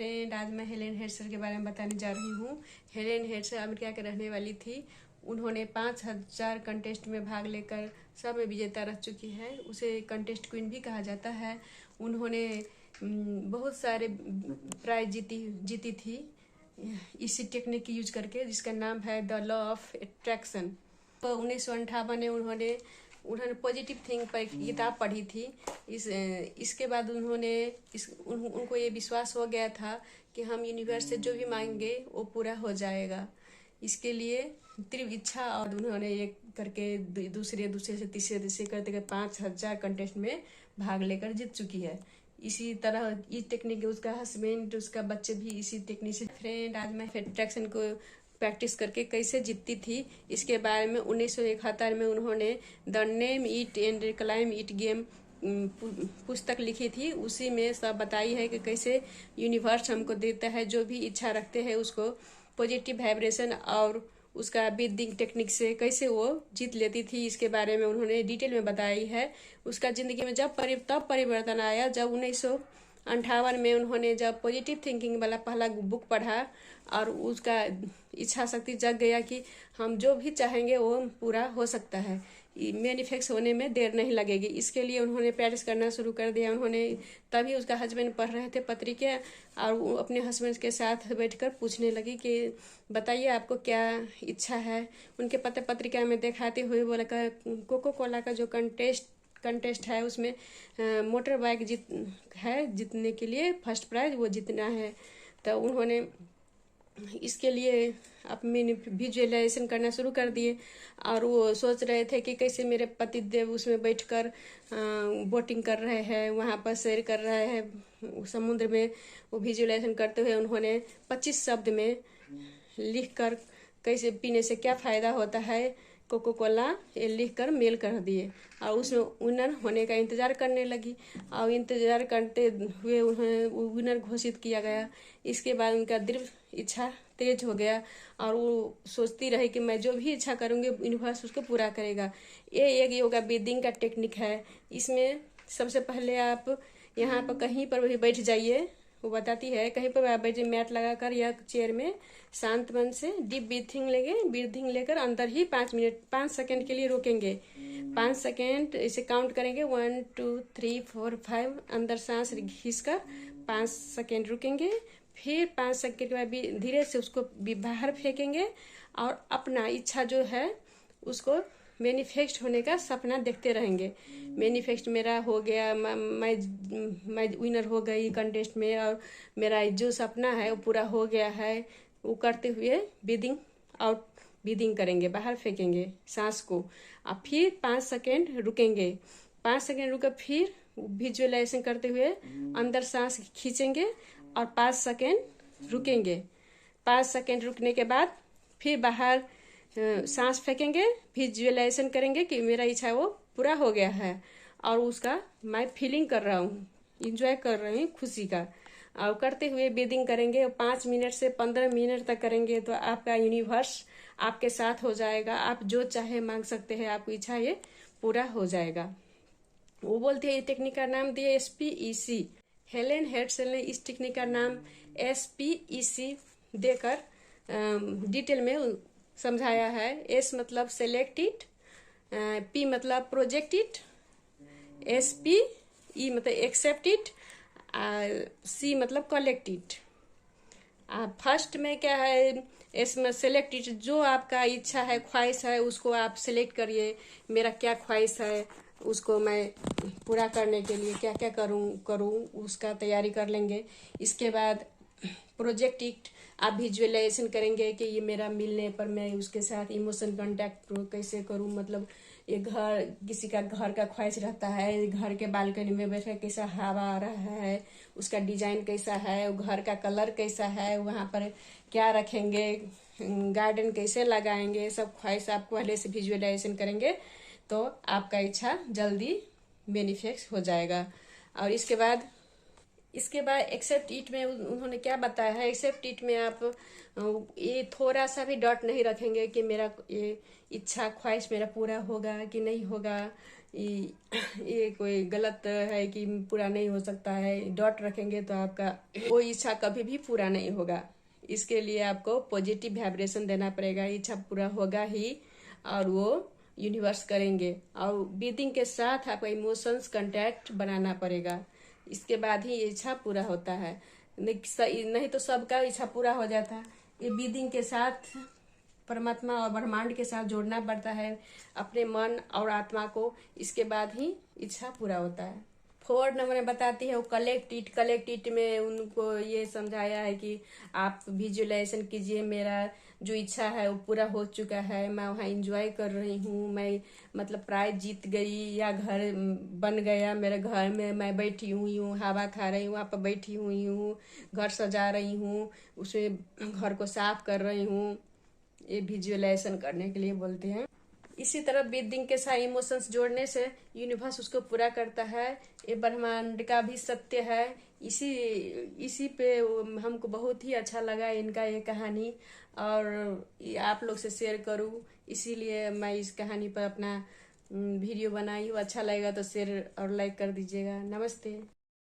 Friend, आज मैं Helen हेडसर के बारे में बताने जा रही हूँ। हेलेन हेडसर अमेरिका के रहने वाली थी। उन्होंने 5000 कंटेस्ट में भाग लेकर सब में विजेता रह चुकी है। उसे कंटेस्ट क्वीन भी कहा जाता है। उन्होंने बहुत सारे प्राइज जीती थी इसी टेक्निक की यूज करके, जिसका नाम है द लॉ ऑफ अट्रैक्शन। तो 1958 में उन्होंने पॉजिटिव थिंक पर एक किताब पढ़ी थी। इसके बाद उनको ये विश्वास हो गया था कि हम यूनिवर्स से जो भी मांगेंगे वो पूरा हो जाएगा। इसके लिए तीव्र इच्छा, और उन्होंने ये करके दूसरे से तीसरे करते करते 5000 कंटेस्ट में भाग लेकर जीत चुकी है। इसी तरह इस टेक्निक, उसका हस्बैंड, उसका बच्चे भी इसी टेक्निक से। फ्रेंड, आज मैं अट्रैक्शन को प्रैक्टिस करके कैसे जीतती थी इसके बारे में 1971 में उन्होंने the name it and climb it game पुस्तक लिखी थी। उसी में सब बताई है कि कैसे यूनिवर्स हमको देता है, जो भी इच्छा रखते हैं उसको पॉजिटिव वाइब्रेशन और उसका ब्रीदिंग टेक्निक से कैसे वो जीत लेती थी। इसके बारे में उन्होंने डिटेल में बताई है। उसका जिंदगी में तब परिवर्तन आया जब 1958 में उन्होंने जब पॉजिटिव थिंकिंग वाला पहला बुक पढ़ा, और उसका इच्छा शक्ति जग गया कि हम जो भी चाहेंगे वो पूरा हो सकता है, मैनिफेस्ट होने में देर नहीं लगेगी। इसके लिए उन्होंने प्रैक्टिस करना शुरू कर दिया। उन्होंने तभी उसका हस्बैंड पढ़ रहे थे पत्रिका, और वो अपने हस्बैंड के साथ बैठकर पूछने लगी कि बताइए आपको क्या इच्छा है। उनके पत्र पत्रिका में दिखाते हुए बोला कोको कोला का जो कंटेस्ट है उसमें मोटर बाइक जीतने के लिए फर्स्ट प्राइज वो जीतना है। तो उन्होंने इसके लिए अपनी विजुअलाइजेशन करना शुरू कर दिए, और वो सोच रहे थे कि कैसे मेरे पति देव उसमें बैठकर बोटिंग कर रहे हैं, वहाँ पर सैर कर रहे हैं समुद्र में। वो विजुअलाइजेशन करते हुए उन्होंने 25 शब्द में लिखकर कैसे पीने से क्या फ़ायदा होता है कोको कोला, ये लिख कर मेल कर दिए, और उसमें विनर होने का इंतज़ार करने लगी। और इंतज़ार करते हुए उन्हें विनर घोषित किया गया। इसके बाद उनका दृढ़ इच्छा तेज हो गया, और वो सोचती रही कि मैं जो भी इच्छा करूँगी यूनिवर्स उसको पूरा करेगा। ये एक योगा ब्रीदिंग का टेक्निक है। इसमें सबसे पहले आप यहाँ पर कहीं पर भी बैठ जाइए। वो बताती है कहीं पर आप बैठे मैट लगाकर या चेयर में शांत मन से डीप ब्रीथिंग लेकर अंदर ही 5 सेकंड के लिए रोकेंगे। 5 सेकंड ऐसे काउंट करेंगे, 1 2 3 4 5। अंदर सांस खींचकर 5 सेकंड रुकेंगे, फिर 5 सेकंड के बाद धीरे से उसको बाहर फेंकेंगे, और अपना इच्छा जो है उसको मैनिफेस्ट होने का सपना देखते रहेंगे। मैनिफेस्ट मेरा हो गया, मैं विनर हो गई कंटेस्ट में, और मेरा जो सपना है वो पूरा हो गया है। वो करते हुए ब्रीदिंग करेंगे, बाहर फेंकेंगे सांस को, और फिर 5 सेकेंड रुकेंगे। 5 सेकेंड रुके फिर विजुअलाइजेशन करते हुए अंदर सांस खींचेंगे और 5 सेकेंड रुकेंगे। 5 सेकेंड रुकने के बाद फिर बाहर सांस फेंकेंगे, विजुअलाइजेशन करेंगे कि मेरा इच्छा वो पूरा हो गया है, और उसका मैं फीलिंग कर रहा हूँ, इंजॉय कर रही हूँ खुशी का। और करते हुए ब्रीदिंग करेंगे, 5 मिनट से 15 मिनट तक करेंगे तो आपका यूनिवर्स आपके साथ हो जाएगा। आप जो चाहे मांग सकते हैं, आपकी इच्छा ये पूरा हो जाएगा। वो बोलते हैं टेक्निक का नाम दिया SPEC। हेलेन हेडसर ने इस टेक्निक का नाम SPEC देकर डिटेल में समझाया है। S मतलब सेलेक्टेड, P मतलब प्रोजेक्टेड, SPE मतलब एक्सेप्टेड, C मतलब कलेक्टेड। फर्स्ट में क्या है, S में सेलेक्टेड, जो आपका इच्छा है, ख्वाहिश है, उसको आप सेलेक्ट करिए। मेरा क्या ख्वाहिश है, उसको मैं पूरा करने के लिए क्या क्या करूं उसका तैयारी कर लेंगे। इसके बाद प्रोजेक्टेड, आप विजुअलाइजेशन करेंगे कि ये मेरा मिलने पर मैं उसके साथ इमोशन कांटेक्ट कैसे करूं। मतलब ये किसी का घर का ख्वाहिश रहता है, घर के बालकनी में बैठे कैसा हवा आ रहा है, उसका डिजाइन कैसा है, घर का कलर कैसा है, वहाँ पर क्या रखेंगे, गार्डन कैसे लगाएंगे, सब ख्वाहिश आप पहले से विजुअलाइजेशन करेंगे तो आपका इच्छा जल्दी मैनिफेस्ट हो जाएगा। और इसके बाद एक्सेप्ट इट में उन्होंने क्या बताया है, एक्सेप्ट इट में आप ये थोड़ा सा भी डॉट नहीं रखेंगे कि मेरा ये इच्छा ख्वाहिश मेरा पूरा होगा कि नहीं होगा। ये कोई गलत है कि पूरा नहीं हो सकता है, डॉट रखेंगे तो आपका वो इच्छा कभी भी पूरा नहीं होगा। इसके लिए आपको पॉजिटिव वाइब्रेशन देना पड़ेगा, इच्छा पूरा होगा ही, और वो यूनिवर्स करेंगे। और ब्रीदिंग के साथ आपका इमोशंस कांटेक्ट बनाना पड़ेगा, इसके बाद ही ये इच्छा पूरा होता है। नहीं तो सबका इच्छा पूरा हो जाता है। ये ब्रीदिंग के साथ परमात्मा और ब्रह्मांड के साथ जोड़ना पड़ता है अपने मन और आत्मा को, इसके बाद ही इच्छा पूरा होता है। 4 नंबर में बताती है वो कलेक्ट इट में उनको ये समझाया है कि आप विजुअलाइजेशन कीजिए, मेरा जो इच्छा है वो पूरा हो चुका है, मैं वहाँ एंजॉय कर रही हूँ, मैं मतलब प्राइज जीत गई या घर बन गया मेरे घर में, मैं बैठी हुई हूँ, हवा खा रही हूँ, वहाँ पर बैठी हुई हूँ, घर सजा रही हूँ, उसे घर को साफ कर रही हूँ। ये विजुअलाइजेशन करने के लिए बोलते हैं। इसी तरह ब्रीदिंग के साथ इमोशंस जोड़ने से यूनिवर्स उसको पूरा करता है। ये ब्रह्मांड का भी सत्य है। इसी इसी पे हमको बहुत ही अच्छा लगा इनका ये कहानी, और आप लोग से शेयर करूं, इसीलिए मैं इस कहानी पर अपना वीडियो बनाई हूँ। अच्छा लगेगा तो शेयर और लाइक कर दीजिएगा। नमस्ते।